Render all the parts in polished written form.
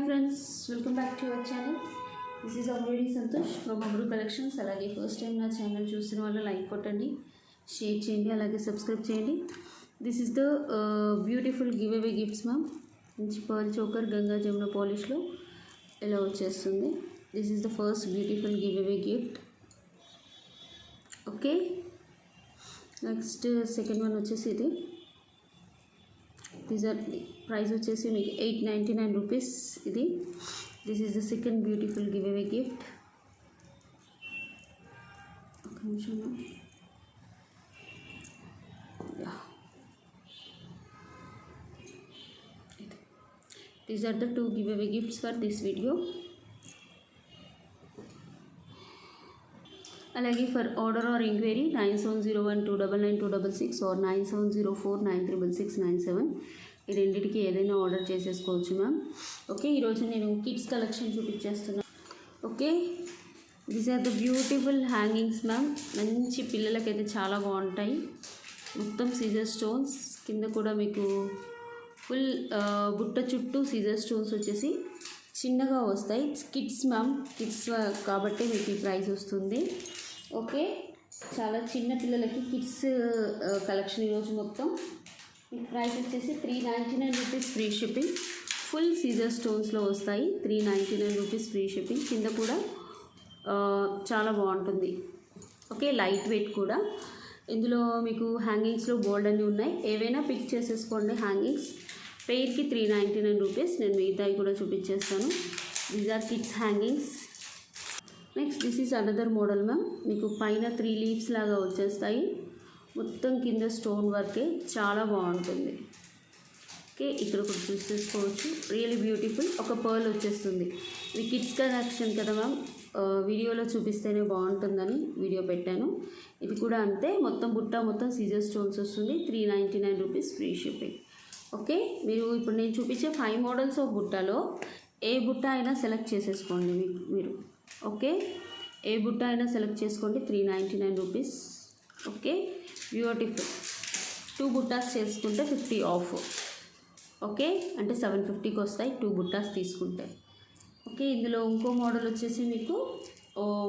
friends, welcome back to our channel. This is Amredi Santosh from Amru Collections. అలాగే first time నా channel చూసిన వాళ్ళు like కొట్టండి, share చేయండి, అలాగే సబ్స్క్రైబ్ చేయండి. This is the beautiful giveaway gifts ma'am. మంచి పర్ల్ చోకర్ గంగా జమున పాలిష్లో ఇలా వచ్చేస్తుంది. This is the first beautiful giveaway gift. Okay, next second one వచ్చేసి ఇది. దీస్ ఆర్ ప్రైస్ వచ్చేసి మీకు 899 రూపీస్ ఇది. This is the second beautiful giveaway gift. ఒక నిమిషం. These are the 2 giveaway gifts for this video. అలాగే for order or enquiry 9701299266 or 9704936697 ఈ రెండింటికి ఏదైనా ఆర్డర్ చేసేసుకోవచ్చు మ్యామ్. ఓకే, ఈరోజు నేను కిడ్స్ కలెక్షన్ చూపించేస్తున్నాను. Okay, these are the beautiful hangings ma'am. మంచి పిల్లలకైతే చాలా బాగుంటాయి. మొత్తం సీజర్ స్టోన్స్, కింద కూడా మీకు ఫుల్ బుట్ట చుట్టూ సీజర్ స్టోన్స్ వచ్చేసి చిన్నగా వస్తాయి. కిడ్స్ మ్యామ్, కిడ్స్ కాబట్టి మీకు ఈ ప్రైస్ వస్తుంది. ఓకే, చాలా చిన్న పిల్లలకి కిడ్స్ కలెక్షన్ ఈరోజు మొత్తం మీకు ప్రైస్ వచ్చేసి 399 రూపీస్ ఫ్రీ షిప్పింగ్. ఫుల్ సీజర్ స్టోన్స్లో వస్తాయి. 399 రూపీస్ ఫ్రీ షిప్పింగ్. కింద కూడా చాలా బాగుంటుంది. ఓకే, లైట్ వెయిట్ కూడా. ఇందులో మీకు హ్యాంగింగ్స్లో బోల్డ్ అన్నీ ఉన్నాయి. ఏవైనా పిక్ చేసేసుకోండి హ్యాంగింగ్స్. పెయిర్కి 399 రూపీస్. నేను మిగతాయి కూడా చూపించేస్తాను. These are kids hangings. Next this is another model ma'am. మీకు పైన 3 లీవ్స్ లాగా వచ్చేస్తాయి. మొత్తం కింద స్టోన్ వర్కే, చాలా బాగుంటుంది. ఓకే, ఇక్కడ కూడా చూసేసుకోవచ్చు. Really beautiful. ఒక పర్ల్ వచ్చేస్తుంది. ఇది కిడ్స్ కలెక్షన్ కదా మ్యామ్, వీడియోలో చూపిస్తేనే బాగుంటుందని వీడియో పెట్టాను. ఇది కూడా అంతే, మొత్తం బుట్ట మొత్తం సీజర్ స్టోన్స్ వస్తుంది. 399 రూపీస్ ఫ్రీ షిప్పింగ్. ఓకే, మీరు ఇప్పుడు నేను చూపించే 5 మోడల్స్ ఆఫ్ బుట్టలో ఏ బుట్ట అయినా సెలెక్ట్ చేసేసుకోండి మీరు. ఓకే, ఏ బుట్ట అయినా సెలెక్ట్ చేసుకోండి. 399 రూపీస్. Okay, beautiful. 2 బుట్టాస్ చేసుకుంటే 50 ఆఫ్. ఓకే, అంటే 750కి వస్తాయి 2 బుట్టాస్ తీసుకుంటే. ఓకే, ఇందులో ఇంకో మోడల్ వచ్చేసి మీకు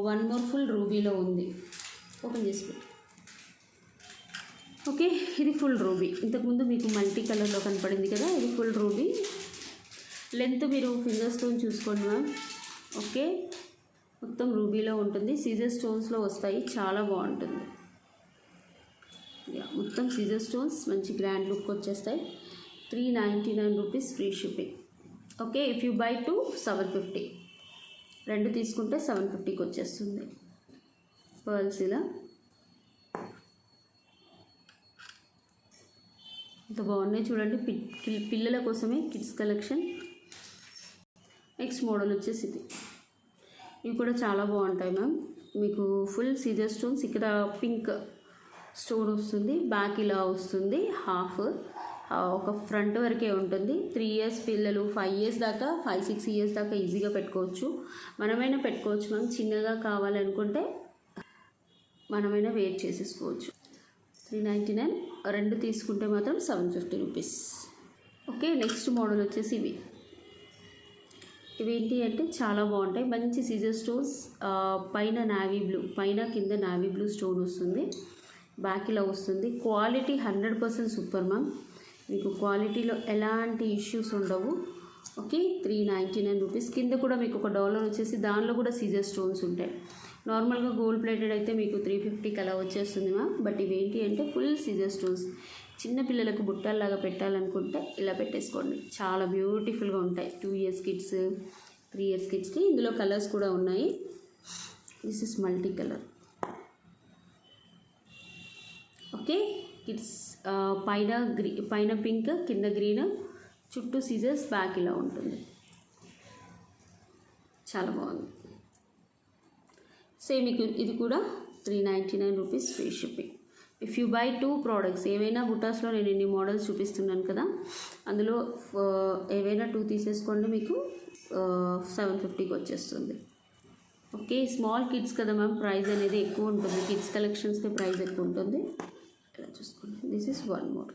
1 మోర్ ఫుల్ రూబీలో ఉంది. ఓపెన్ చేసి పెట్టు. ఓకే, ఇది ఫుల్ రూబీ. ఇంతకుముందు మీకు మల్టీ కలర్లో కనపడింది కదా, ఇది ఫుల్ రూబీ. లెంత్ మీరు ఫింగర్ స్టోన్ చూసుకోండి మ్యామ్. ఓకే, మొత్తం రూబీలో ఉంటుంది. సీజర్ స్టోన్స్లో వస్తాయి, చాలా బాగుంటుంది. మొత్తం సీజర్ స్టోన్స్, మంచి గ్రాండ్ లుక్ వచ్చేస్తాయి. 399 rupees free shipping. Okay, if you by 2 750. 2 తీసుకుంటే 750కి వచ్చేస్తుంది. పర్ల్స్ ఇలా ఇంత బాగున్నాయి చూడండి. పిల్లల కోసమే కిడ్స్ కలెక్షన్. నెక్స్ట్ మోడల్ వచ్చేసి ఇది. ఇవి కూడా చాలా బాగుంటాయి మ్యామ్. మీకు ఫుల్ సీజర్ స్టోన్స్, ఇక్కడ పింక్ స్టోన్ వస్తుంది, బ్యాక్ ఇలా వస్తుంది. హాఫ్ ఒక ఫ్రంట్ వరకే ఉంటుంది. 3 ఇయర్స్ పిల్లలు, 5 ఇయర్స్ దాకా, 5-6 ఇయర్స్ దాకా ఈజీగా పెట్టుకోవచ్చు. మనమైనా పెట్టుకోవచ్చు మ్యామ్. చిన్నగా కావాలనుకుంటే మనమైనా వేర్ చేసేసుకోవచ్చు. 399. 2 తీసుకుంటే మాత్రం 750 రూపీస్. ఓకే, నెక్స్ట్ మోడల్ వచ్చేసి ఇవేంటి అంటే చాలా బాగుంటాయి. మంచి సీజర్ స్టోన్స్, పైన నావీ బ్లూ, పైన కింద నావీ బ్లూ స్టోన్ వస్తుంది. బ్యాక్ ఇలా వస్తుంది. Quality 100% super ma'am. మీకు క్వాలిటీలో ఎలాంటి ఇష్యూస్ ఉండవు. Okay, 399 rupees. కింద కూడా మీకు ఒక డాలర్ వచ్చేసి దానిలో కూడా సీజర్ స్టోన్స్ ఉంటాయి. నార్మల్గా గోల్డ్ ప్లేటెడ్ అయితే మీకు 350కి అలా వచ్చేస్తుంది మ్యామ్. బట్ ఇవేంటి అంటే ఫుల్ సీజర్ స్టోన్స్. చిన్న పిల్లలకు బుట్టల్లాగా పెట్టాలనుకుంటే ఇలా పెట్టేసుకోండి. చాలా బ్యూటిఫుల్గా ఉంటాయి. 2 ఇయర్స్ కిడ్స్, 3 ఇయర్స్ కిడ్స్కి. ఇందులో కలర్స్ కూడా ఉన్నాయి. This is multi colour. Okay, kids పైన పింక్, కింద గ్రీన్, చుట్టూ సీజర్స్, బ్యాక్ ఇలా ఉంటుంది. చాలా బాగుంది. సేమ్ ఇది కూడా 399 rupees free shipping. If you by 2 products, ఏవైనా బుటాస్లో నేను ఎన్ని మోడల్స్ చూపిస్తున్నాను కదా, అందులో ఏవైనా 2 తీసేసుకోండి, మీకు 750కి వచ్చేస్తుంది. ఓకే, స్మాల్ కిడ్స్ కదా మ్యామ్, ప్రైస్ అనేది ఎక్కువ ఉంటుంది. కిడ్స్ కలెక్షన్స్కి ప్రైస్ ఎక్కువ ఉంటుంది. ఇలా చూసుకోండి. This is 1 more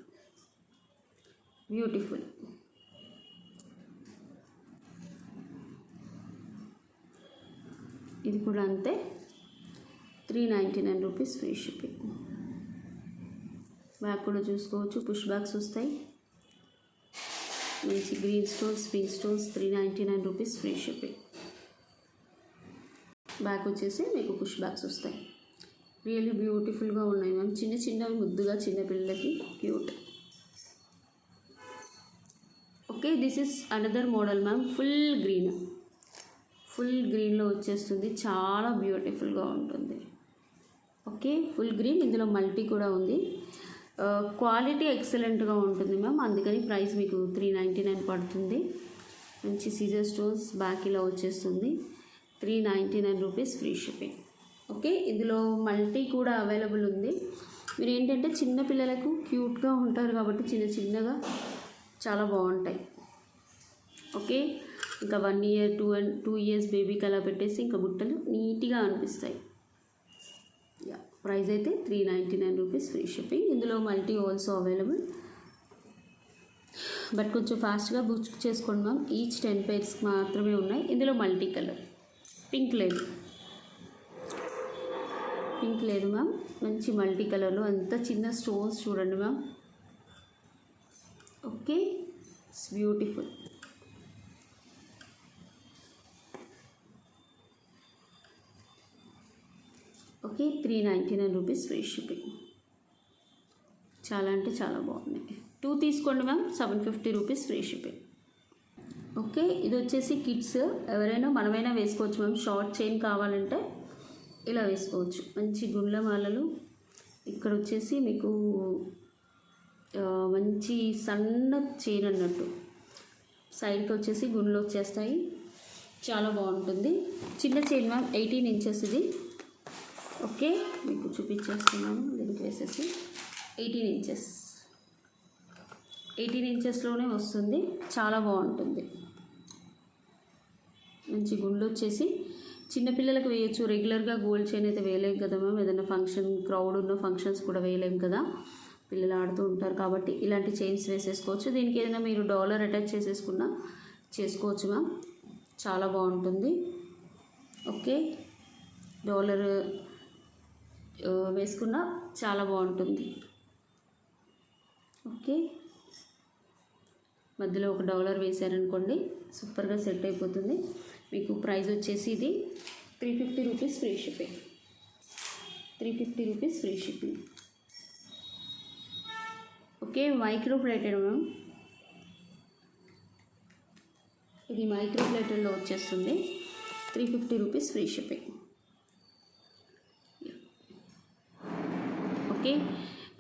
beautiful. ఇది కూడా అంతే, 399 రూపీస్ ఫ్రీ షిప్పింగ్. బ్యాక్ కూడా చూసుకోవచ్చు, పుష్ బ్యాగ్స్ వస్తాయి. మంచి green stones, pink stones, 399 rupees free shipping. Back వచ్చేసి మీకు పుష్ బ్యాగ్స్ వస్తాయి. రియల్లీ బ్యూటిఫుల్గా ఉన్నాయి మ్యామ్. చిన్న చిన్నవి ముద్దుగా చిన్నపిల్లలకి cute. Okay, this is another model ma'am. Full గ్రీన్లో వచ్చేస్తుంది, చాలా బ్యూటిఫుల్గా ఉంటుంది. ఓకే, ఫుల్ గ్రీన్, ఇందులో మల్టీ కూడా ఉంది. క్వాలిటీ ఎక్సలెంట్గా ఉంటుంది మ్యామ్, అందుకని ప్రైస్ మీకు 399 పడుతుంది. మంచి సీజర్ స్టోన్స్, బ్యాక్ ఇలా వచ్చేస్తుంది, 399 రూపీస్ ఫ్రీ షిప్పింగ్. ఓకే, ఇందులో మల్టీ కూడా అవైలబుల్ ఉంది. మీరు ఏంటంటే చిన్నపిల్లలకు క్యూట్గా ఉంటారు కాబట్టి చిన్నగా చాలా బాగుంటాయి. ఓకే, ఇంకా 1 year 2 years బేబీకి అలా పెట్టేసి ఇంకా బుట్టలు నీట్గా అనిపిస్తాయి. ప్రైస్ అయితే 399 రూపీస్ ఫ్రీ షిప్పింగ్. ఇందులో మల్టీ ఆల్సో అవైలబుల్, బట్ కొంచెం ఫాస్ట్గా బుక్ చేసుకోండి మ్యామ్. ఈచ్ 10 pairs మాత్రమే ఉన్నాయి. ఇందులో మల్టీ కలర్, పింక్ లేదు మ్యామ్. మంచి మల్టీ కలర్లో అంత చిన్న స్టోన్స్ చూడండి ma'am. Okay, it's beautiful. Okay, 399 rupees free shipping. చాలా అంటే చాలా బాగున్నాయి. 2 తీసుకోండి ma'am, 750 rupees free shipping. Okay, ఇది వచ్చేసి కిడ్స్, ఎవరైనా మనమైనా వేసుకోవచ్చు మ్యామ్. షార్ట్ చైన్ కావాలంటే ఇలా వేసుకోవచ్చు. మంచి గుండ్ల మాలలు. ఇక్కడ వచ్చేసి మీకు మంచి సన్న చైన్ అన్నట్టు, సైడ్కి వచ్చేసి గుండ్లు వచ్చేస్తాయి, చాలా బాగుంటుంది. చిన్న చైన్ మ్యామ్, 18 inches ఇది. ఓకే, మీకు చూపించేస్తున్నాను. దీనికి వేసేసి 18 ఇంచెస్లోనే వస్తుంది, చాలా బాగుంటుంది. మంచి గుండ్లు వచ్చేసి చిన్నపిల్లలకు వేయచ్చు. రెగ్యులర్గా గోల్డ్ చైన్ అయితే వేయలేం కదా మ్యామ్. ఏదైనా ఫంక్షన్, క్రౌడ్ ఉన్న ఫంక్షన్స్ కూడా వేయలేం కదా, పిల్లలు ఆడుతూ ఉంటారు కాబట్టి ఇలాంటి చైన్స్ వేసేసుకోవచ్చు. దీనికి ఏదైనా మీరు డాలర్ అటాచ్ చేసేసుకున్నా చేసుకోవచ్చు మ్యామ్, చాలా బాగుంటుంది. ఓకే, డాలర్ వేసుకున్నా చాలా బాగుంటుంది. ఓకే, మధ్యలో ఒక డాలర్ వేసారనుకోండి, సూపర్గా సెట్ అయిపోతుంది. మీకు ప్రైస్ వచ్చేసి ఇది 350 rupees free shipping. 350 rupees free shipping. Okay, micro plated ma'am. ఇది మైక్రో ప్లేటెడ్లో వచ్చేస్తుంది, 350 రూపీస్ ఫ్రీ షిప్పింగ్. ఓకే,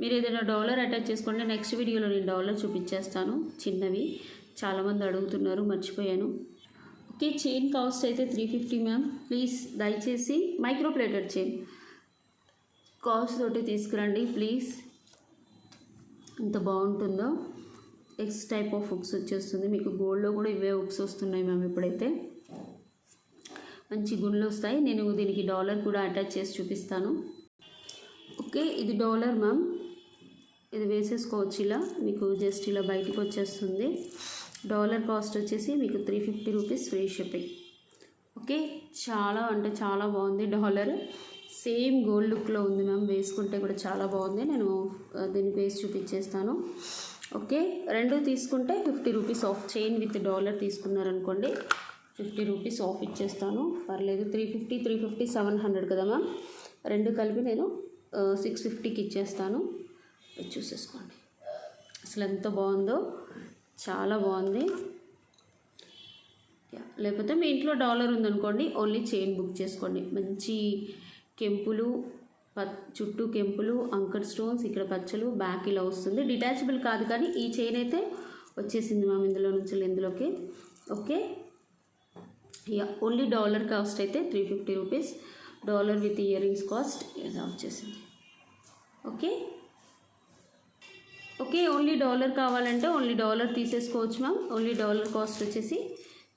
మీరు ఏదైనా డాలర్ అటాచ్ చేసుకోండి. నెక్స్ట్ వీడియోలో నేను డాలర్ చూపించేస్తాను, చిన్నవి చాలామంది అడుగుతున్నారు, మర్చిపోయాను. ఓకే, చైన్ కాస్ట్ అయితే 350 మ్యామ్. ప్లీజ్ దయచేసి మైక్రో ప్లేటెడ్ చైన్ కాస్ట్ తోటి తీసుకురండి ప్లీజ్. ఎంత బాగుంటుందో. ఎక్స్ టైప్ ఆఫ్ హుక్స్ వచ్చేస్తుంది మీకు. గోల్డ్లో కూడా ఇవే హుక్స్ వస్తున్నాయి మ్యామ్. ఇప్పుడైతే మంచి గుండ్లు వస్తాయి. నేను దీనికి డాలర్ కూడా అటాచ్ చేసి చూపిస్తాను. ఓకే, ఇది డాలర్ మ్యామ్. ఇది వేసేసుకోవచ్చు ఇలా, మీకు జస్ట్ ఇలా బయటికి వచ్చేస్తుంది. డాలర్ కాస్ట్ వచ్చేసి మీకు 350 రూపీస్ ఫ్రీ షిప్పింగ్. ఓకే, చాలా అంటే చాలా బాగుంది. డాలర్ సేమ్ గోల్డ్ లుక్లో ఉంది మ్యామ్. వేసుకుంటే కూడా చాలా బాగుంది. నేను దీన్ని వేసి చూపించేస్తాను. ఓకే, రెండు తీసుకుంటే 50 rupees off. Chain with dollar తీసుకున్నారనుకోండి 50 రూపీస్ ఆఫ్ ఇచ్చేస్తాను, పర్లేదు. 350 700 కదా మ్యామ్. రెండు కలిపి నేను 650కి ఇచ్చేస్తాను. చూసేసుకోండి అసలు ఎంత బాగుందో, చాలా బాగుంది. లేకపోతే మీ ఇంట్లో డాలర్ ఉందనుకోండి, ఓన్లీ చైన్ బుక్ చేసుకోండి. మంచి కెంపులు, చుట్టూ కెంపులు, అంకర్ స్టోన్స్, ఇక్కడ పచ్చలు, బ్యాక్ ఇలా వస్తుంది. డిటాచబుల్ కాదు కానీ ఈ చైన్ అయితే వచ్చేసింది మ్యామ్ ఇందులో నుంచి ఇందులోకి. ఓకే, ఓన్లీ డాలర్ కాస్ట్ అయితే 350 rupees. Dollar with ear rings cost ఇలా వచ్చేసింది. ఓకే ఓకే, ఓన్లీ డాలర్ కావాలంటే ఓన్లీ డాలర్ తీసేసుకోవచ్చు మ్యామ్. ఓన్లీ డాలర్ కాస్ట్ వచ్చేసి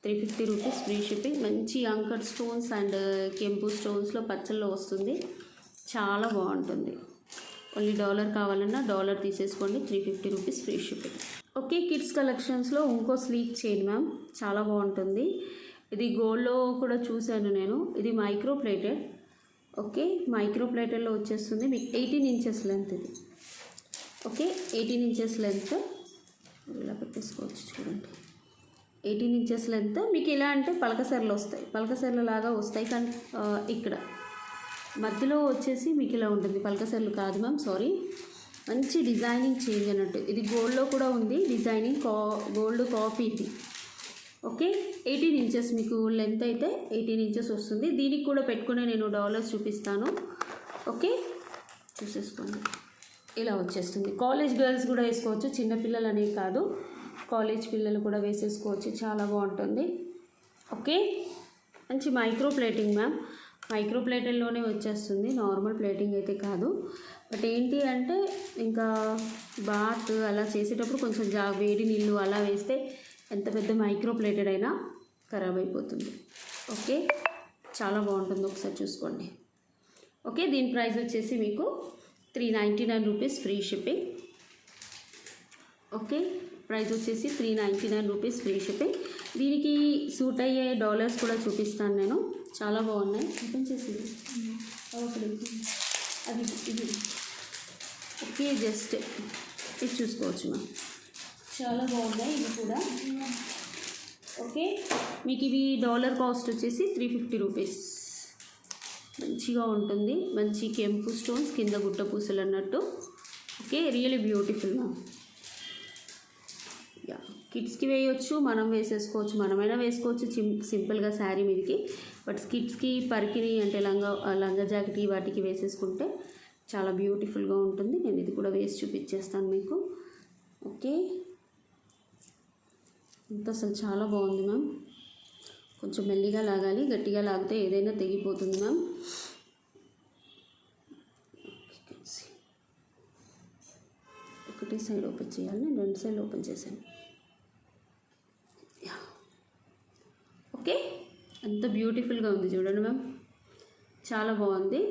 350 రూపీస్ ఫ్రీ షిప్పింగ్. మంచి అంకర్ స్టోన్స్ అండ్ కెంపు స్టోన్స్లో పచ్చల్లో వస్తుంది, చాలా బాగుంటుంది. ఓన్లీ డాలర్ కావాలన్నా డాలర్ తీసేసుకోండి, 350 rupees free shipping. Okay, kids కలెక్షన్స్లో ఇంకో స్లీక్ చైన్ మ్యామ్, చాలా బాగుంటుంది. ఇది గోల్డ్లో కూడా చూశాను నేను. ఇది మైక్రో ప్లేటెడ్. ఓకే, మైక్రో ప్లేటెడ్లో వచ్చేస్తుంది మీకు 18 ఇంచెస్ లెంత్. ఇది ఓకే, 18 ఇంచెస్ లెంత్. ఇలా పెట్టేసుకోవచ్చు చూడండి. 18 ఇంచెస్ లెంత్ మీకు ఎలా అంటే పలకసెరలు వస్తాయి, పలకసెరలు లాగా వస్తాయి. కానీ ఇక్కడ మధ్యలో వచ్చేసి మీకు ఇలా ఉంటుంది. పలకసెరలు కాదు మ్యామ్, సారీ. మంచి డిజైనింగ్ చేంజ్ అన్నట్టు. ఇది గోల్డ్లో కూడా ఉంది డిజైనింగ్, గోల్డ్ కాపీ ఇది. ఓకే, 18 ఇంచెస్ మీకు లెంత్ అయితే 18 ఇంచెస్ వస్తుంది. దీనికి కూడా పెట్టుకుని నేను డాలర్స్ చూపిస్తాను. ఓకే, చూసేసుకోండి. ఇలా వచ్చేస్తుంది. కాలేజ్ గర్ల్స్ కూడా వేసుకోవచ్చు, చిన్నపిల్లలు అనేవి కాదు, కాలేజ్ పిల్లలు కూడా వేసేసుకోవచ్చు. చాలా బాగుంటుంది. ఓకే, మంచి మైక్రో ప్లేటింగ్ మ్యామ్. మైక్రో ప్లేటింగ్లోనే వచ్చేస్తుంది, నార్మల్ ప్లేటింగ్ అయితే కాదు. బట్ ఏంటి అంటే ఇంకా బాత్ అలా చేసేటప్పుడు కొంచెం వేడి నీళ్ళు అలా వేస్తే ఎంత పెద్ద మైక్రో ప్లేటెడ్ అయినా ఖరాబ్ అయిపోతుంది. ఓకే, చాలా బాగుంటుంది, ఒకసారి చూసుకోండి. ఓకే, దీని ప్రైస్ వచ్చేసి మీకు 399 rupees free shipping. Okay, price వచ్చేసి 399 రూపీస్ ఫ్రీ షిప్పింగ్. దీనికి సూట్ అయ్యే డాలర్స్ కూడా చూపిస్తాను నేను. చాలా బాగున్నాయి. ఓపెన్ చేసి అది ఇది ఓకే, జస్ట్ ఇది చూసుకోవచ్చు మ్యామ్. చాలా బాగున్నాయి ఇవి కూడా. ఓకే, మీకు ఇవి డాలర్ కాస్ట్ వచ్చేసి 350 రూపీస్. మంచిగా ఉంటుంది, మంచి కెంపు స్టోన్స్ కింద గుట్ట పూసలు అన్నట్టు. Okay, really beautiful ma'am. Yeah, కిడ్స్కి వేయవచ్చు, మనం వేసేసుకోవచ్చు, మనమైనా వేసుకోవచ్చు సింపుల్గా శారీ మీదకి. బట్ కిడ్స్కి పరికిని అంటే లంగా జాకెట్ వాటికి వేసేసుకుంటే చాలా బ్యూటిఫుల్గా ఉంటుంది. నేను ఇది కూడా వేసి చూపించేస్తాను మీకు. ఓకే, ఇంత అసలు చాలా బాగుంది మ్యామ్. కొంచెం మెల్లిగా లాగాలి, గట్టిగా లాగితే ఏదైనా తెగిపోతుంది మ్యామ్. ఒకటి సైడ్ ఓపెన్ చేయాలి, నేను 2 సైడ్లు ఓపెన్ చేశాను. ఓకే, అంత బ్యూటిఫుల్గా ఉంది చూడండి మ్యామ్, చాలా బాగుంది.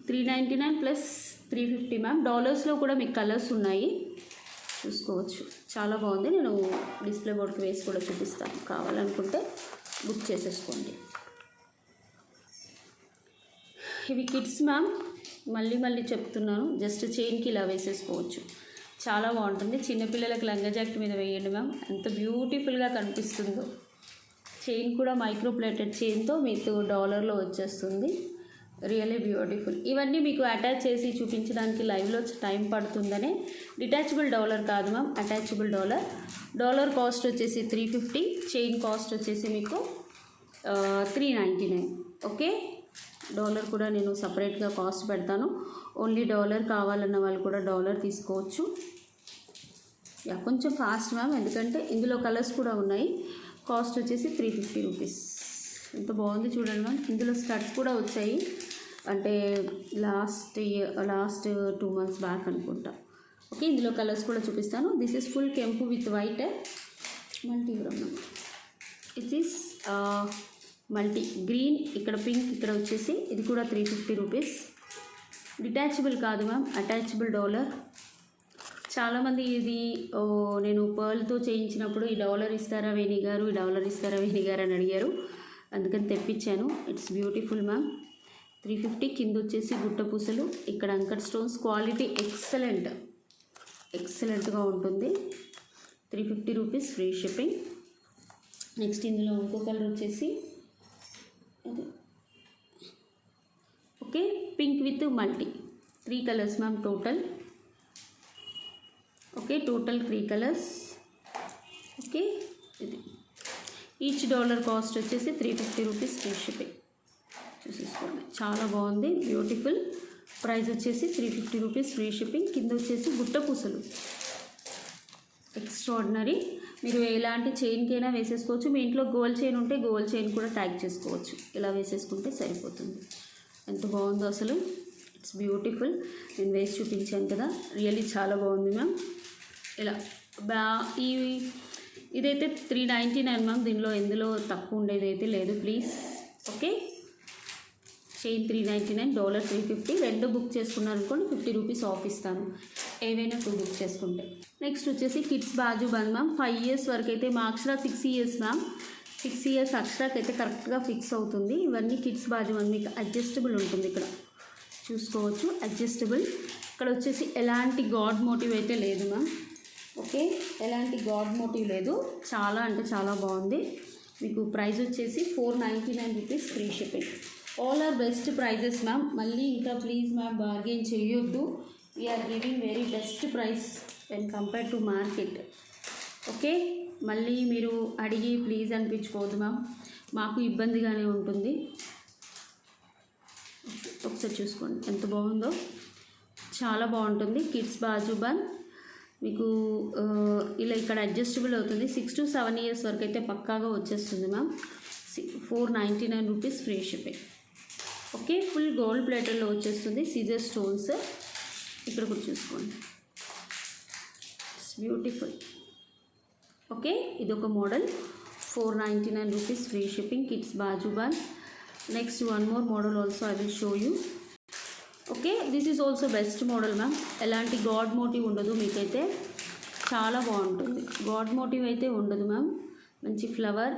399 ప్లస్ 350 మ్యామ్. డాలర్స్లో కూడా మీకు కలర్స్ ఉన్నాయి, చూసుకోవచ్చు. చాలా బాగుంది. నేను డిస్ప్లే బోర్డ్కి వేసి కూడా చూపిస్తాను, కావాలనుకుంటే బుక్ చేసేసుకోండి. ఇవి కిడ్స్ మ్యామ్, మళ్ళీ చెప్తున్నాను, జస్ట్ చైన్కి ఇలా వేసేసుకోవచ్చు. చాలా బాగుంటుంది. చిన్నపిల్లలకు లంగా జాకెట్ మీద వేయండి మ్యామ్, ఎంత బ్యూటిఫుల్గా కనిపిస్తుందో. చైన్ కూడా మైక్రో ప్లేటెడ్ చైన్తో మీకు డాలర్లో వచ్చేస్తుంది. Really beautiful. ఇవన్నీ మీకు అటాచ్ చేసి చూపించడానికి లైవ్లో టైం పడుతుందనే డిటాచబుల్ డాలర్ కాదు ma'am, attachable dollar. Dollar cost వచ్చేసి 350, చైన్ కాస్ట్ వచ్చేసి మీకు 399. ఓకే, డాలర్ కూడా నేను సపరేట్గా కాస్ట్ పెడతాను. ఓన్లీ డాలర్ కావాలన్న వాళ్ళు కూడా డాలర్ తీసుకోవచ్చు. యా, కొంచెం ఫాస్ట్ మ్యామ్, ఎందుకంటే ఇందులో కలర్స్ కూడా ఉన్నాయి. కాస్ట్ వచ్చేసి 350 రూపీస్. ఎంత బాగుంది చూడండి మ్యామ్. ఇందులో స్టడ్స్ కూడా వచ్చాయి, అంటే లాస్ట్ 2 months బ్యాక్ అనుకుంటా. ఓకే, ఇందులో కలర్స్ కూడా చూపిస్తాను. దిస్ ఈస్ ఫుల్ కెంపు with white multi brown. It is multi green, ఇక్కడ పింక్, ఇక్కడ వచ్చేసి ఇది కూడా 350 రూపీస్. డిటాచబుల్ కాదు మ్యామ్, అటాచబుల్ డాలర్. చాలామంది ఇది నేను పర్ల్తో చేయించినప్పుడు ఈ డాలర్ ఇస్తారా వేణి గారు, ఈ డాలర్ ఇస్తారా వేణి గారు అని అడిగారు, అందుకని తెప్పించాను. It's beautiful ma'am. 350. కింద వచ్చేసి గుట్ట పూసలు, ఇక్కడ అంకర్ స్టోన్స్. క్వాలిటీ ఎక్సలెంట్గా ఉంటుంది. 350 రూపీస్ ఫ్రీ షిప్పింగ్. నెక్స్ట్ ఇందులో ఇంకో కలర్ వచ్చేసి అదే okay, pink with multi. 3 colours ma'am total. Okay, total 3 colours. Okay, ఇది ఈచ్ డాలర్ కాస్ట్ వచ్చేసి 350 రూపీస్ ఫ్రీ షిప్పింగ్. చూసేసుకోండి, చాలా బాగుంది, బ్యూటిఫుల్. ప్రైస్ వచ్చేసి 350 రూపీస్ ఫ్రీ షిప్పింగ్. కింద వచ్చేసి గుట్ట పూసలు, ఎక్స్ట్రాడినరీ. మీరు ఎలాంటి చైన్కైనా వేసేసుకోవచ్చు. మీ ఇంట్లో గోల్డ్ చైన్ ఉంటే గోల్డ్ చైన్ కూడా ట్యాగ్ చేసుకోవచ్చు. ఇలా వేసేసుకుంటే సరిపోతుంది. ఎంత బాగుందో అసలు, ఇట్స్ బ్యూటిఫుల్. నేను వేసి చూపించాను కదా, రియల్లీ చాలా బాగుంది మ్యామ్. ఇలా ఇదైతే 399 మ్యామ్. దీనిలో ఎందులో తక్కువ ఉండేది అయితే లేదు, please. Okay, chain 399, dollar 350. 2 book చేసుకున్నారనుకోండి 50 రూపీస్ ఆఫ్ ఇస్తాను, ఏవైనా 2 బుక్ చేసుకుంటే. నెక్స్ట్ వచ్చేసి kids bajuband ma'am. 5 years వరకు అయితే, మా అక్షర 6 years మ్యామ్. 6 ఇయర్స్ అక్షరాకి అయితే కరెక్ట్గా ఫిక్స్ అవుతుంది. ఇవన్నీ కిడ్స్ బాజు అని మీకు అడ్జస్టబుల్ ఉంటుంది, ఇక్కడ చూసుకోవచ్చు అడ్జస్టబుల్. ఇక్కడ వచ్చేసి ఎలాంటి గాడ్ మోటివ్ అయితే లేదు మ్యామ్. ఓకే, ఎలాంటి గాడ్ మోటివ్ లేదు, చాలా అంటే చాలా బాగుంది. మీకు ప్రైస్ వచ్చేసి 499 rupees free shipping. All are best prizes ma'am. మళ్ళీ ఇంకా ప్లీజ్ మ్యామ్ బార్గెన్ చేయొద్దు. We are giving very best price when compare to market. Okay, మళ్ళీ మీరు అడిగి ప్లీజ్ అనిపించుకోవద్దు మ్యామ్, మాకు ఇబ్బందిగానే ఉంటుంది. ఒకసారి చూసుకోండి ఎంత బాగుందో, చాలా బాగుంటుంది. కిడ్స్ బాజు బన్ మీకు ఇలా ఇక్కడ అడ్జస్టబుల్ అవుతుంది. 6 to 7 ఇయర్స్ వరకు అయితే పక్కాగా వచ్చేస్తుంది ma'am. 499 rupees free shipping. Okay, full gold ప్లేటర్లో వచ్చేస్తుంది. సీజర్ స్టోన్స్ ఇక్కడ కూడా చూసుకోండి, ఇట్స్ బ్యూటిఫుల్. ఓకే, ఇదొక model 499 rupees free shipping kids bajuband. Next one more model also I will show you. Okay, this is also best model ma'am. ఎలాంటి God motive ఉండదు, మీకైతే చాలా బాగుంటుంది. గాడ్ మోటివ్ అయితే ఉండదు మ్యామ్. మంచి ఫ్లవర్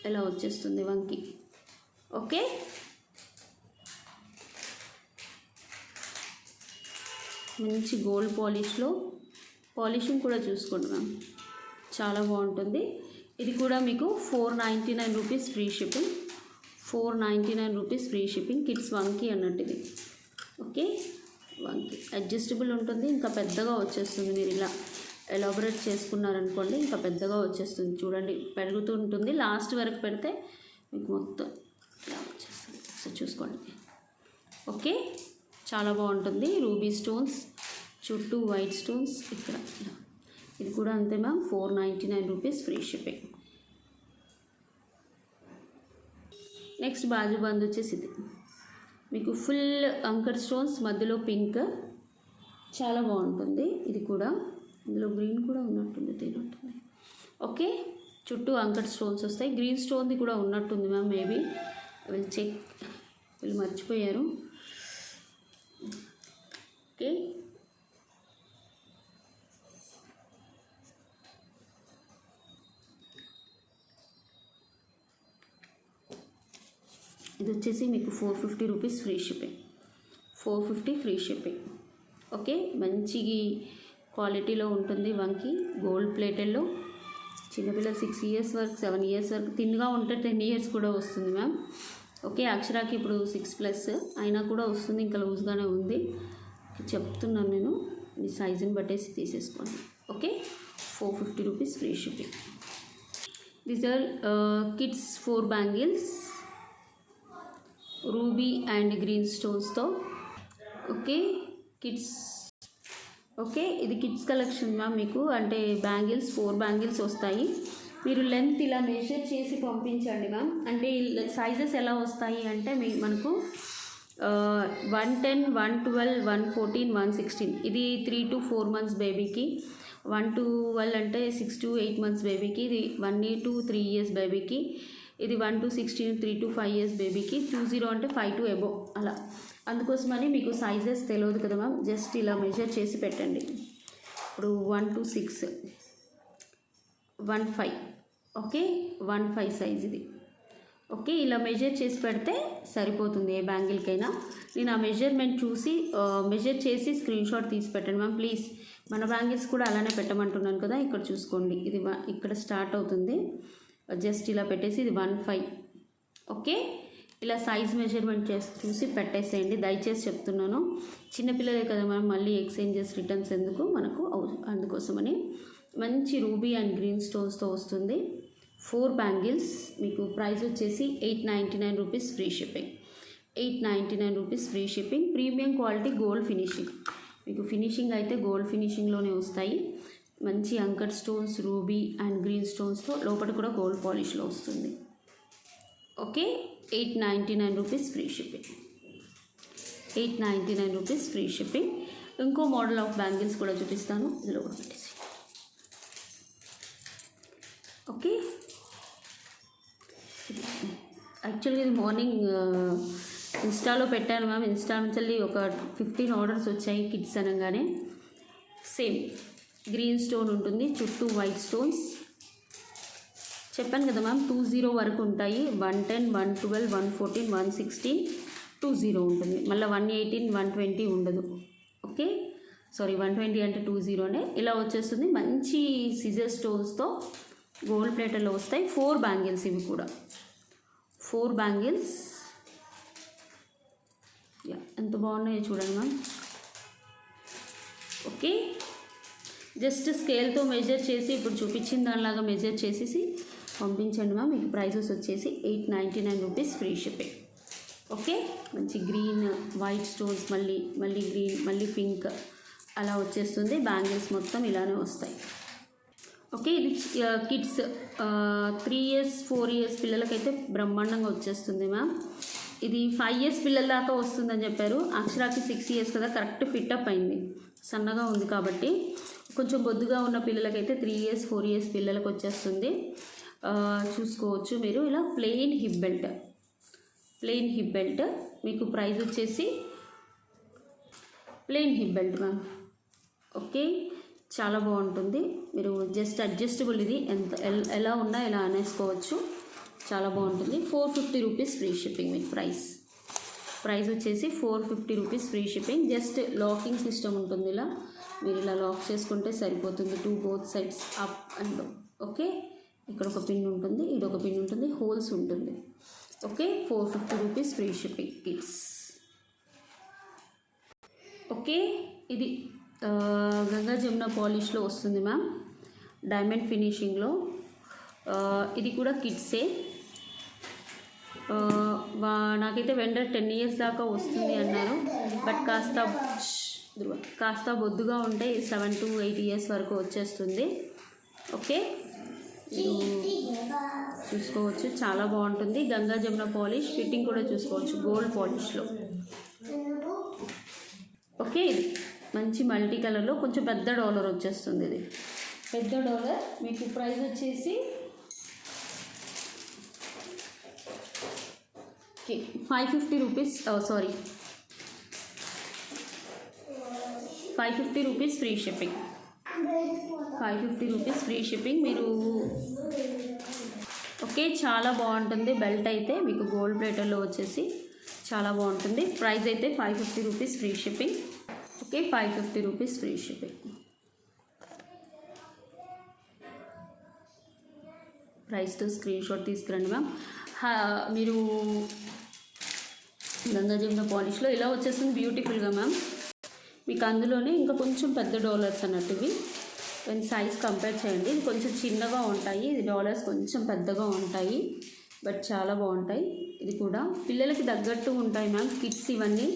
ఎలా వచ్చేస్తుంది వంకి. ఓకే, మంచి గోల్డ్ పాలిష్లో, పాలిషింగ్ కూడా చూసుకోండి మ్యామ్, చాలా బాగుంటుంది. ఇది కూడా మీకు 499 rupees free shipping. 499 rupees free shipping. Kids వంకీ అన్నట్టు ఇది. ఓకే, వంకీ అడ్జస్టబుల్ ఉంటుంది, ఇంకా పెద్దగా వచ్చేస్తుంది. మీరు ఇలా ఎలాబరేట్ చేసుకున్నారనుకోండి ఇంకా పెద్దగా వచ్చేస్తుంది. చూడండి పెరుగుతూ ఉంటుంది, లాస్ట్ వరకు పెడితే మీకు మొత్తం ఇలా వచ్చేస్తుంది. సో చూసుకోండి. ఓకే, చాలా బాగుంటుంది. రూబీ స్టోన్స్ చుట్టూ వైట్ స్టోన్స్ ఇక్కడ. ఇది కూడా అంతే ma'am, 499 rupees free shipping. Next bajuband వచ్చేసి ఇది మీకు ఫుల్ అంకర్ స్టోన్స్, మధ్యలో పింక్, చాలా బాగుంటుంది. ఇది కూడా ఇందులో గ్రీన్ కూడా ఉన్నట్టుంది, తినట్టుంది. ఓకే, చుట్టూ అంకర్ స్టోన్స్ వస్తాయి. గ్రీన్ స్టోన్ది కూడా ఉన్నట్టుంది మ్యామ్, మేబీ వీళ్ళు చెక్, వీళ్ళు మర్చిపోయారు. ఓకే, ఇది వచ్చేసి మీకు 450 rupees free shipping. 450 free shipping. Okay, మంచి క్వాలిటీలో ఉంటుంది వంకి, గోల్డ్ ప్లేటెడ్లో. చిన్నపిల్లలు 6 ఇయర్స్ వరకు 7 ఇయర్స్ వరకు తిన్గా ఉంటే 10 ఇయర్స్ కూడా వస్తుంది మ్యామ్. ఓకే, అక్షరాకి ఇప్పుడు 6+ అయినా కూడా వస్తుంది, ఇంకా లూజ్గానే ఉంది చెప్తున్నాను నేను. మీ సైజుని బట్టేసి తీసేసుకోండి. Okay, 450 rupees free shipping. These are kids 4 bangles, ruby and green స్టోన్స్తో. Okay, kids. ఓకే, ఇది కిడ్స్ కలెక్షన్ మ్యామ్. మీకు అంటే బ్యాంగిల్స్ 4 బ్యాంగిల్స్ వస్తాయి. మీరు లెంత్ ఇలా మెజర్ చేసి పంపించండి మ్యామ్. అంటే సైజెస్ ఎలా వస్తాయి అంటే మనకు 110, 112, 114, 116. ఇది 3 to 4 months బేబీకి. 1 to 12 అంటే 6 to 8 months బేబీకి. ఇది 1 to 3 years బేబీకి. ఇది 1 to 16, 3 to 5 years బేబీకి. 20 అంటే 5 to above అలా. అందుకోసమని మీకు సైజెస్ తెలియదు కదా మ్యామ్, జస్ట్ ఇలా మెజర్ చేసి పెట్టండి. ఇప్పుడు 1 to 6, 1.5. ఓకే, 1.5 సైజ్ ఇది. ఓకే, ఇలా మెజర్ చేసి పెడితే సరిపోతుంది ఏ బ్యాంగిల్కైనా. నేను ఆ మెజర్మెంట్ చూసి మెజర్ చేసి స్క్రీన్ షాట్ తీసి పెట్టండి మ్యామ్ ప్లీజ్. మన బ్యాంగిల్స్ కూడా అలానే పెట్టమంటున్నాను కదా, ఇక్కడ చూసుకోండి. ఇది ఇక్కడ స్టార్ట్ అవుతుంది, జస్ట్ ఇలా పెట్టేసి ఇది 1.5. ఓకే, ఇలా సైజ్ మెజర్మెంట్ చూసి పెట్టేసేయండి దయచేసి చెప్తున్నాను. చిన్నపిల్లలే కదా మనం, మళ్ళీ ఎక్స్చేంజెస్ రిటర్న్స్ ఎందుకు మనకు, అందుకోసమని. మంచి రూబీ అండ్ గ్రీన్ స్టోన్స్తో వస్తుంది. 4 బ్యాంగిల్స్. మీకు ప్రైస్ వచ్చేసి 899 rupees free shipping. 899 rupees free shipping. Premium quality gold finishing. మీకు ఫినిషింగ్ అయితే గోల్డ్ ఫినిషింగ్లోనే వస్తాయి. మంచి అంకర్ స్టోన్స్, రూబీ అండ్ గ్రీన్ స్టోన్స్తో, లోపల కూడా గోల్డ్ పాలిష్లో వస్తుంది. Okay, 899 rupees free shipping. 899 rupees free shipping. ఇంకో మోడల్ ఆఫ్ బ్యాంగిల్స్ కూడా చూపిస్తాను, ఇందులో కూడా పెట్టేసి. ఓకే, యాక్చువల్గా ఇది మార్నింగ్ ఇన్స్టాలో పెట్టాను మ్యామ్. ఇన్స్టా నుంచి ఒక 15 ఆర్డర్స్ వచ్చాయి కిడ్స్ అనగానే. సేమ్ గ్రీన్ స్టోన్ ఉంటుంది, చుట్టూ వైట్ స్టోన్స్. చెప్పాను కదా మ్యామ్ 20 వరకు ఉంటాయి. 110, 112, 114, 116, 20 ఉంటుంది. మళ్ళీ 118, 120 ఉండదు. ఓకే, సారీ 120 అంటే 20నే. ఇలా వచ్చేస్తుంది. మంచి సిజర్ స్టోన్స్తో గోల్డ్ ప్లేటర్లో వస్తాయి. 4 బ్యాంగిల్స్, ఇవి కూడా 4 బ్యాంగిల్స్. ఎంత బాగున్నాయో చూడండి మ్యామ్. ఓకే, జస్ట్ స్కేల్తో మెజర్ చేసి ఇప్పుడు చూపించిన దానిలాగా మెజర్ చేసేసి పంపించండి మ్యామ్. మీకు ప్రైజెస్ వచ్చేసి 899 రూపీస్, ఫ్రీ షిప్పింగ్. ఓకే, మంచి గ్రీన్, వైట్ స్టోన్స్, మళ్ళీ గ్రీన్, మళ్ళీ పింక్ అలా వచ్చేస్తుంది. బ్యాంగిల్స్ మొత్తం ఇలానే వస్తాయి. ఓకే, ఇది కిడ్స్ 3 years 4 years పిల్లలకైతే బ్రహ్మాండంగా వచ్చేస్తుంది మ్యామ్. ఇది 5 years పిల్లల దాకా వస్తుందని చెప్పారు. అక్షరాకి 6 years కదా, కరెక్ట్ ఫిట్ అప్ అయింది. సన్నగా ఉంది కాబట్టి. కొంచెం బొద్దుగా ఉన్న పిల్లలకైతే 3 years 4 years పిల్లలకు వచ్చేస్తుంది. చూసుకోవచ్చు మీరు. ఇలా ప్లెయిన్ హిప్ బెల్ట్ మీకు ప్రైస్ వచ్చేసి plain hip belt ma'am. Okay, చాలా బాగుంటుంది. మీరు జస్ట్ అడ్జస్టబుల్, ఇది ఎలా ఉన్నా ఇలా అనేసుకోవచ్చు. చాలా బాగుంటుంది. 450 రూపీస్ ఫ్రీ షిప్పింగ్. మీకు ప్రైస్ వచ్చేసి 450 rupees free shipping. Just locking system ఉంటుంది. ఇలా మీరు ఇలా లాక్ చేసుకుంటే సరిపోతుంది. Both sides up and down. Okay, ఇక్కడ ఒక పిన్ ఉంటుంది, ఇది ఒక పిన్ ఉంటుంది, హోల్స్ ఉంటుంది. Okay, 450 rupees free shipping kids. Okay, ఇది గంగా జమున పాలిష్లో వస్తుంది మ్యామ్, డైమండ్ ఫినిషింగ్లో. ఇది కూడా కిడ్సే. నాకైతే వెండర్ 10 years దాకా వస్తుంది అన్నారు. బట్ కాస్త బొద్దుగా ఉంటే 7 to 8 years వరకు వచ్చేస్తుంది. ఓకే, చూసుకోవచ్చు. చాలా బాగుంటుంది. గంగా జమున పాలిష్. ఫిట్టింగ్ కూడా చూసుకోవచ్చు, గోల్డ్ పాలిష్లో. ఓకే, ఇది మంచి మల్టీ కలర్లో కొంచెం పెద్ద డాలర్ వచ్చేస్తుంది. ఇది పెద్ద డాలర్. మీకు ప్రైస్ వచ్చేసి 550 rupees. Sorry 550 rupees free shipping. 550 rupees free shipping. మీరు ఓకే, చాలా బాగుంటుంది. బెల్ట్ అయితే మీకు గోల్డ్ ప్లేటర్లో వచ్చేసి చాలా బాగుంటుంది. ప్రైస్ అయితే 550 rupees free shipping. Okay, 550 rupees free shipping. ప్రైస్తో స్క్రీన్ షాట్ తీసుకురండి మ్యామ్. మీరు గంగా జమున పాలిష్లో ఇలా వచ్చేస్తుంది బ్యూటిఫుల్గా మ్యామ్. మీకు అందులోనే ఇంకా కొంచెం పెద్ద డాలర్స్ అన్నట్టువి సైజ్ కంపేర్ చేయండి. ఇది కొంచెం చిన్నగా ఉంటాయి, ఇది డాలర్స్ కొంచెం పెద్దగా ఉంటాయి. బట్ చాలా బాగుంటాయి. ఇది కూడా పిల్లలకి తగ్గట్టు ఉంటాయి మ్యామ్. కిడ్స్, ఇవన్నీ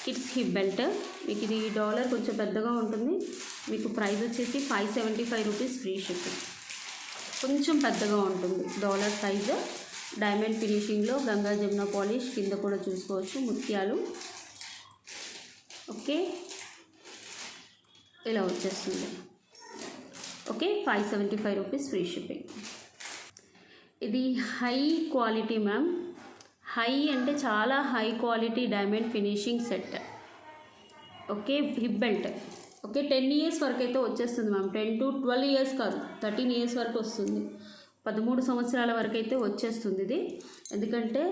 కిడ్స్ హిప్ బెల్ట్. మీకు ఇది డాలర్ కొంచెం పెద్దగా ఉంటుంది. మీకు ప్రైస్ వచ్చేసి 575 రూపీస్ ఫ్రీ షిప్పింగ్. కొంచెం పెద్దగా ఉంటుంది డాలర్ సైజు. డైమండ్ ఫినిషింగ్లో గంగా జమున పాలిష్. కింద కూడా చూసుకోవచ్చు ముత్యాలు. ఓకే, ఇలా వచ్చేస్తుంది. Okay, 575 rupees free shipping. ఇది హై క్వాలిటీ మ్యామ్. హై అంటే చాలా high quality diamond finishing set. Okay, hip belt. Okay, 10 years వరకు అయితే వచ్చేస్తుంది మ్యామ్. 10 to 12 years కాదు, 13 years వరకు వస్తుంది. 13 సంవత్సరాల వరకు అయితే వచ్చేస్తుంది ఇది. ఎందుకంటే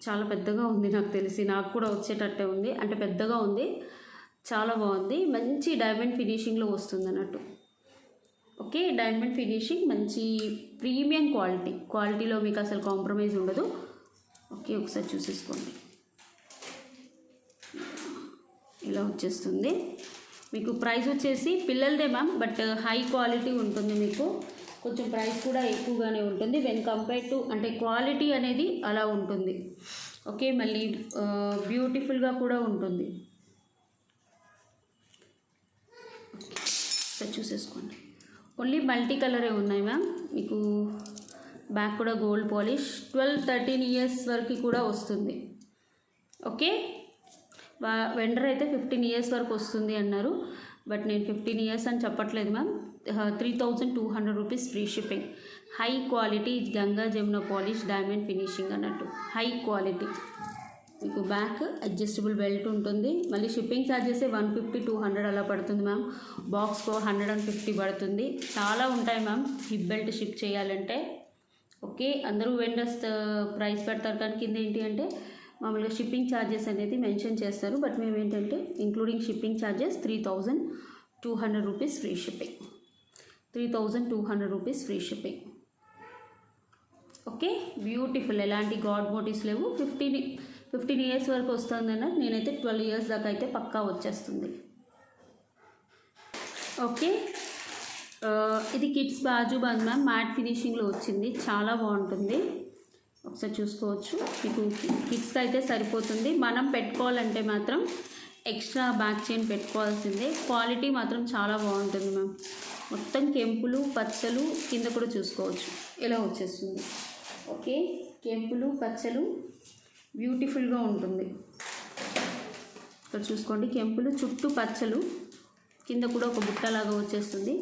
చాలా పెద్దగా ఉంది, నాకు తెలిసి నాకు కూడా వచ్చేటట్టే ఉంది. అంటే పెద్దగా ఉంది, చాలా బాగుంది. మంచి డైమండ్ ఫినిషింగ్లో వస్తుంది అన్నట్టు. ఓకే, డైమండ్ ఫినిషింగ్, మంచి ప్రీమియం క్వాలిటీలో మీకు అసలు కాంప్రమైజ్ ఉండదు. ఓకే, ఒకసారి చూసేసుకోండి. ఇలా వచ్చేస్తుంది. మీకు ప్రైస్ వచ్చేసి పిల్లలదే మ్యామ్, బట్ హై క్వాలిటీ ఉంటుంది. మీకు కొంచెం ప్రైస్ కూడా ఎక్కువగానే ఉంటుంది వెన్ కంపేర్ టు, అంటే క్వాలిటీ అనేది అలా ఉంటుంది. ఓకే, మళ్ళీ బ్యూటిఫుల్గా కూడా ఉంటుంది. ఓకే, చూసేసుకోండి. ఓన్లీ మల్టీ కలరే ఉన్నాయి మ్యామ్. మీకు బ్యాక్ కూడా గోల్డ్ పాలిష్. 12-13 years వరకు కూడా వస్తుంది. ఓకే, వెండర్ అయితే 15 years వరకు వస్తుంది అన్నారు. బట్ నేను 15 years అని చెప్పట్లేదు ma'am. 3200 rupees free shipping. High quality Ganga Jamuna polish diamond finishing అన్నట్టు హై క్వాలిటీ. మీకు బ్యాక్ అడ్జస్టబుల్ బెల్ట్ ఉంటుంది. మళ్ళీ షిప్పింగ్ ఛార్జెస్ 150-200 అలా పడుతుంది మ్యామ్. బాక్స్కో 150 పడుతుంది. చాలా ఉంటాయి మ్యామ్ హిప్ బెల్ట్ షిప్ చేయాలంటే. ఓకే, అందరూ వెండర్స్ ప్రైస్ పెడతారు కానీ కింద ఏంటి అంటే మామూలుగా షిప్పింగ్ ఛార్జెస్ అనేది మెన్షన్ చేస్తారు. బట్ మేము ఏంటంటే including shipping charges 3200 rupees free shipping. 3200 rupees free shipping. Okay, beautiful. ఎలాంటి గాడ్ మోటివ్స్ లేవు. 15 ఇయర్స్ వరకు వస్తుందన్న, నేనైతే 12 ఇయర్స్ దాకా అయితే పక్కా వచ్చేస్తుంది. ఓకే, ఇది kids bajuband ma'am, mat ఫినిషింగ్లో వచ్చింది, చాలా బాగుంటుంది. ఒకసారి చూసుకోవచ్చు. మీకు కిడ్స్కి అయితే సరిపోతుంది. మనం పెట్టుకోవాలంటే మాత్రం ఎక్స్ట్రా బ్యాక్ చైన్ పెట్టుకోవాల్సిందే. క్వాలిటీ మాత్రం చాలా బాగుంటుంది మ్యామ్. మొత్తం కెంపులు పచ్చలు కింద కూడా చూసుకోవచ్చు ఇలా వచ్చేస్తుంది. ఓకే, కెంపులు పచ్చలు బ్యూటిఫుల్గా ఉంటుంది. ఇక్కడ చూసుకోండి, కెంపులు చుట్టూ పచ్చలు, కింద కూడా ఒక బుట్టలాగా వచ్చేస్తుంది.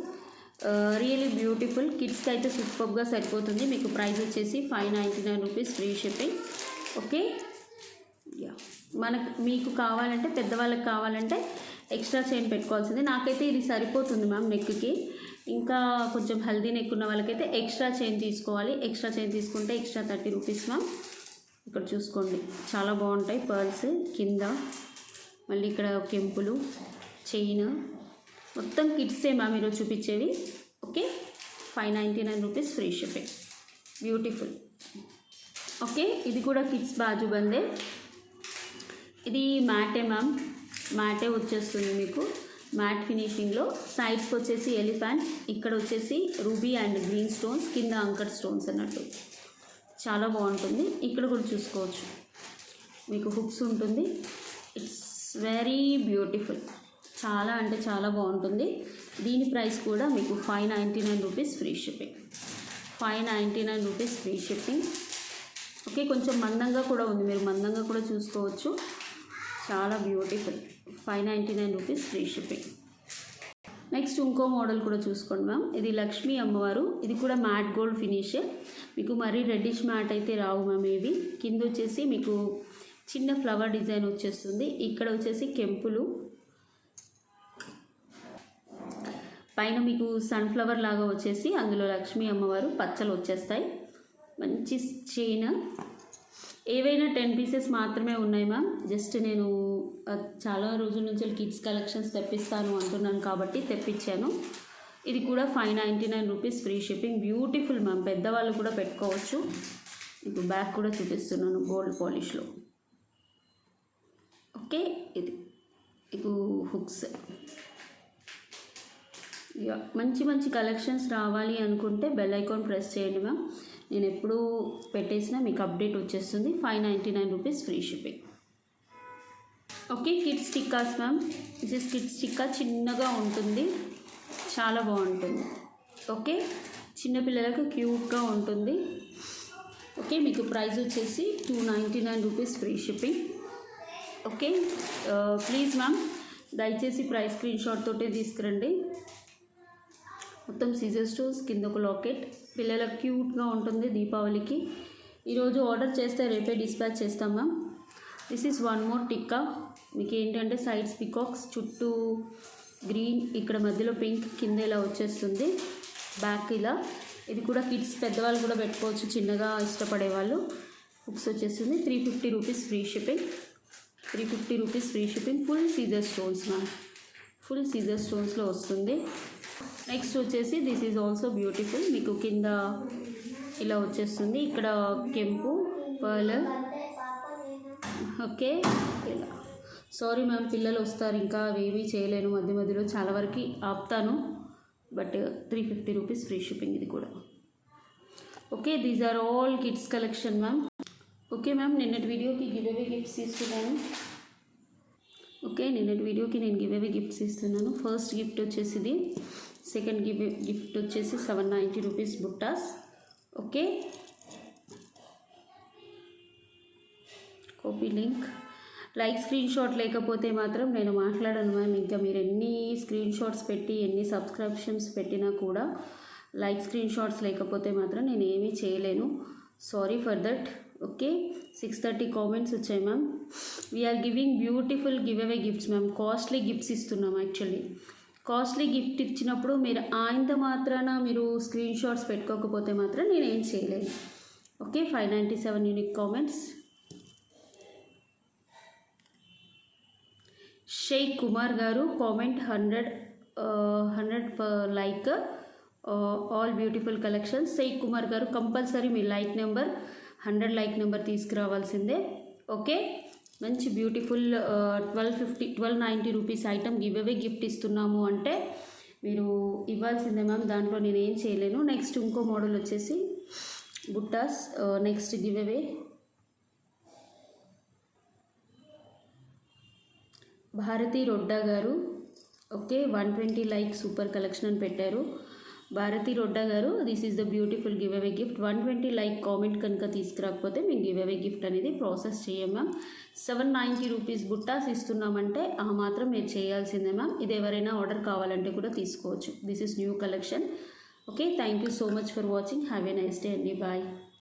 Really beautiful. కిడ్స్కి అయితే సూపర్గా సరిపోతుంది. మీకు ప్రైస్ వచ్చేసి 599 rupees free shipping. Okay, yeah, మీకు కావాలంటే పెద్దవాళ్ళకి కావాలంటే ఎక్స్ట్రా చైన్ పెట్టుకోవాల్సింది. నాకైతే ఇది సరిపోతుంది మ్యామ్ నెక్కి. ఇంకా కొంచెం హెల్దీ నెక్ ఉన్న వాళ్ళకైతే ఎక్స్ట్రా చైన్ తీసుకోవాలి. ఎక్స్ట్రా చైన్ తీసుకుంటే ఎక్స్ట్రా 30 రూపీస్ మ్యామ్. ఇక్కడ చూసుకోండి, చాలా బాగుంటాయి పర్ల్స్ కింద, మళ్ళీ ఇక్కడ కెంపులు, చైన్, మొత్తం కిడ్సే మ్యామ్ ఈరోజు చూపించేవి. Okay, 599 rupees free shipping. Beautiful. Okay, ఇది కూడా కిడ్స్ బాజు బందే. ఇది మ్యాటే మ్యామ్, మ్యాటే వచ్చేస్తుంది మీకు మ్యాట్ ఫినిషింగ్లో. సైడ్స్కి వచ్చేసి ఎలిఫెంట్, ఇక్కడ వచ్చేసి రూబీ అండ్ గ్రీన్ స్టోన్స్, కింద అంకర్ స్టోన్స్ అన్నట్టు, చాలా బాగుంటుంది. ఇక్కడ కూడా చూసుకోవచ్చు, మీకు హుక్స్ ఉంటుంది. ఇట్స్ వెరీ బ్యూటిఫుల్, చాలా అంటే చాలా బాగుంటుంది. దీని ప్రైస్ కూడా మీకు 599 rupees free shipping. 599 rupees free shipping. Okay, కొంచెం మందంగా కూడా ఉంది, మీరు మందంగా కూడా చూసుకోవచ్చు. చాలా beautiful. 599 rupees free shipping. Next ఇంకో మోడల్ కూడా చూసుకోండి మ్యామ్. ఇది లక్ష్మీ అమ్మవారు. ఇది కూడా మ్యాట్ గోల్డ్ ఫినిష్. మీకు మరీ రెడ్డిష్ మ్యాట్ అయితే రావు మ్యామ్ ఇవి. కింద వచ్చేసి మీకు చిన్న ఫ్లవర్ డిజైన్ వచ్చేస్తుంది. ఇక్కడ వచ్చేసి కెంపులు, పైన మీకు సన్ఫ్లవర్ లాగా వచ్చేసి అందులో లక్ష్మీ అమ్మవారు పచ్చలు వచ్చేస్తాయి. మంచి చైన్. ఏవైనా 10 పీసెస్ మాత్రమే ఉన్నాయి మ్యామ్. జస్ట్ నేను చాలా రోజుల నుంచి కిడ్స్ కలెక్షన్స్ తెప్పిస్తాను అంటున్నాను కాబట్టి తెప్పించాను. ఇది కూడా 599 rupees free shipping. Beautiful ma'am, పెద్దవాళ్ళు కూడా పెట్టుకోవచ్చు. ఇప్పుడు బ్యాక్ కూడా చూపిస్తున్నాను గోల్డ్ పాలిష్లో. ఓకే, ఇది హుక్స్. మంచి మంచి కలెక్షన్స్ రావాలి అనుకుంటే బెల్ ఐకాన్ ప్రెస్ చేయండి మ్యామ్. నేను ఎప్పుడు పెట్టేసినా మీకు అప్డేట్ వచ్చేస్తుంది. 599 rupees free shipping. Okay, kids tikkas ma'am. ఇది కిడ్స్ టిక్కా చిన్నగా ఉంటుంది, చాలా బాగుంటుంది. ఓకే, చిన్నపిల్లలకు క్యూట్గా ఉంటుంది. ఓకే, మీకు ప్రైస్ వచ్చేసి 299 rupees free shipping. Okay, please ma'am దయచేసి ప్రైస్ స్క్రీన్ షాట్ తోటే తీసుకురండి. మొత్తం సీజర్ స్టోన్స్, కింద ఒక లాకెట్, పిల్లలకు క్యూట్గా ఉంటుంది దీపావళికి. ఈరోజు ఆర్డర్ చేస్తే రేపే డిస్పాచ్ చేస్తాం ma'am. This is one more tikka. మీకు ఏంటంటే సైడ్స్ పికాక్స్, చుట్టూ గ్రీన్, ఇక్కడ మధ్యలో పింక్, కింద ఇలా వచ్చేస్తుంది, బ్యాక్ ఇలా. ఇది కూడా కిడ్స్, పెద్దవాళ్ళు కూడా పెట్టుకోవచ్చు, చిన్నగా ఇష్టపడే వాళ్ళు. బుక్స్ వచ్చేస్తుంది 350 rupees free shipping. 350 rupees free shipping. Full సీజర్ స్టోన్స్ మ్యామ్, ఫుల్ సీజర్ స్టోన్స్లో వస్తుంది. నెక్స్ట్ వచ్చేసి దిస్ ఈజ్ ఆల్సో బ్యూటిఫుల్. మీకు కింద ఇలా వచ్చేస్తుంది, ఇక్కడ కెంపు, పర్ల్. ఓకే, ఇలా. సారీ మ్యామ్, పిల్లలు వస్తారు, ఇంకా అవేమీ చేయలేను, మధ్య మధ్యలో చాలా వరకు ఆపుతాను. బట్ 350 రూపీస్ ఫ్రీ షిప్పింగ్ ఇది కూడా. Okay, these are all kids collection ma'am. Okay ma'am, నిన్నటి వీడియోకి గివ్ అవే గిఫ్ట్స్ ఇస్తున్నాను. ఓకే, నిన్నటి వీడియోకి నేను గివ్ అవే గిఫ్ట్స్ ఇస్తున్నాను. ఫస్ట్ గిఫ్ట్ వచ్చేసి ఇది, సెకండ్ గిఫ్ట్ వచ్చేసి 790 రూపీస్ బుట్టాస్. Okay, copy link. Like screenshot లేకపోతే మాత్రం నేను మాట్లాడను మ్యామ్. ఇంకా మీరు ఎన్ని స్క్రీన్ షాట్స్ పెట్టి ఎన్ని సబ్స్క్రిప్షన్స్ పెట్టినా కూడా లైక్ స్క్రీన్ షాట్స్ లేకపోతే మాత్రం నేను ఏమీ చేయలేను. Sorry for that. Okay, 630 comments వచ్చాయి ma'am. We're giving beautiful giveaway gifts ma'am. Costly gifts ఇస్తున్నాం యాక్చువల్లీ. కాస్ట్లీ గిఫ్ట్ ఇచ్చినప్పుడు మీరు ఆయంత మాత్రాన మీరు స్క్రీన్ షాట్స్ పెట్టుకోకపోతే మాత్రం నేనేం చేయలేను. Okay, 597 unique comments. Shaik Kumar గారు comment 100 like all beautiful collections. Shaik Kumar గారు కంపల్సరీ మీ లైక్ నెంబర్ 100 లైక్ నెంబర్ తీసుకురావాల్సిందే. ఓకే, మంచి beautiful 1290 rupees item giveaway gift ఇస్తున్నాము అంటే మీరు ఇవ్వాల్సిందే మ్యామ్, దాంట్లో నేను ఏం చేయలేను. నెక్స్ట్ ఇంకో మోడల్ వచ్చేసి బుట్టాస్. Next giveaway Bharathi Rodda గారు. ఓకే, 120 లైక్ సూపర్ కలెక్షన్ అని పెట్టారు. భారతి రొడ్డా గారు, this is the beautiful giveaway gift. 120 like comment కనుక తీసుకురాకపోతే మేము గివ్ అవే గిఫ్ట్ అనేది ప్రాసెస్ చేయం మ్యామ్. 790 రూపీస్ బుట్టాస్ ఇస్తున్నామంటే ఆ మాత్రం మీరు చేయాల్సిందే మ్యామ్. ఇది ఎవరైనా ఆర్డర్ కావాలంటే కూడా తీసుకోవచ్చు. This is new collection. Okay, thank you so much for watching. Have a nice day అండి. బాయ్.